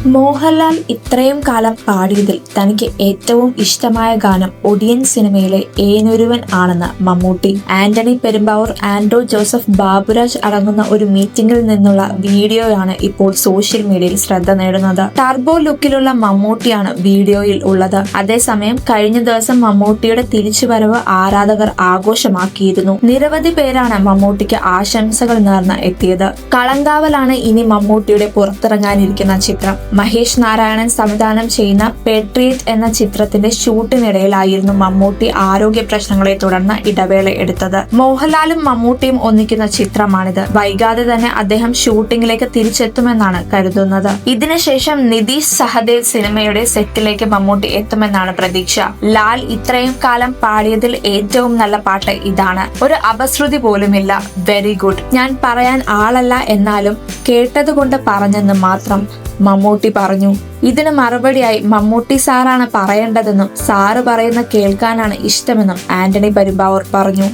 മോഹൻലാൽ ഇത്രയും കാലം പാടിയതിൽ തനിക്ക് ഏറ്റവും ഇഷ്ടമായ ഗാനം ഒടിയൻ സിനിമയിലെ ഏനൊരുവൻ ആണെന്ന് മമ്മൂട്ടി. ആന്റണി പെരുമ്പാവൂർ, ആൻഡ്രോ ജോസഫ്, ബാബുരാജ് അടങ്ങുന്ന ഒരു മീറ്റിംഗിൽ നിന്നുള്ള വീഡിയോയാണ് ഇപ്പോൾ സോഷ്യൽ മീഡിയയിൽ ശ്രദ്ധ നേടുന്നത്. ടർബോ ലുക്കിലുള്ള മമ്മൂട്ടിയാണ് വീഡിയോയിൽ ഉള്ളത്. അതേസമയം കഴിഞ്ഞ ദിവസം മമ്മൂട്ടിയുടെ തിരിച്ചുവരവ് ആരാധകർ ആഘോഷമാക്കിയിരുന്നു. നിരവധി പേരാണ് മമ്മൂട്ടിക്ക് ആശംസകൾ നേർന്ന് എത്തിയത്. കളങ്കാവലാണ് ഇനി മമ്മൂട്ടിയുടെ പുറത്തിറങ്ങാനിരിക്കുന്ന ചിത്രം. മഹേഷ് നാരായണൻ സംവിധാനം ചെയ്യുന്ന പേട്രിയറ്റ് എന്ന ചിത്രത്തിന്റെ ഷൂട്ടിനിടയിലായിരുന്നു മമ്മൂട്ടി ആരോഗ്യ പ്രശ്നങ്ങളെ തുടർന്ന് ഇടവേള എടുത്തത്. മോഹൻലാലും മമ്മൂട്ടിയും ഒന്നിക്കുന്ന ചിത്രമാണിത്. വൈകാതെ തന്നെ അദ്ദേഹം ഷൂട്ടിംഗിലേക്ക് തിരിച്ചെത്തുമെന്നാണ് കരുതുന്നത്. ഇതിനുശേഷം നിതീഷ് സഹദേവ് സിനിമയുടെ സെറ്റിലേക്ക് മമ്മൂട്ടി എത്തുമെന്നാണ് പ്രതീക്ഷ. ലാൽ ഇത്രയും കാലം പാടിയതിൽ ഏറ്റവും നല്ല പാട്ട് ഇതാണ്. ഒരു അപശ്രുതി പോലുമില്ല. Very good. ഞാൻ പറയാൻ ആളല്ല, എന്നാലും കേട്ടതുകൊണ്ട് പറഞ്ഞെന്ന് മാത്രം മമ്മൂട്ടി പറഞ്ഞു. ഇതിന് മറുപടിയായി മമ്മൂട്ടി സാറാണ് പറയേണ്ടതെന്നും സാറ് പറയുന്ന കേൾക്കാനാണ് ഇഷ്ടമെന്നും ആന്റണി പെരുമ്പാവൂർ പറഞ്ഞു.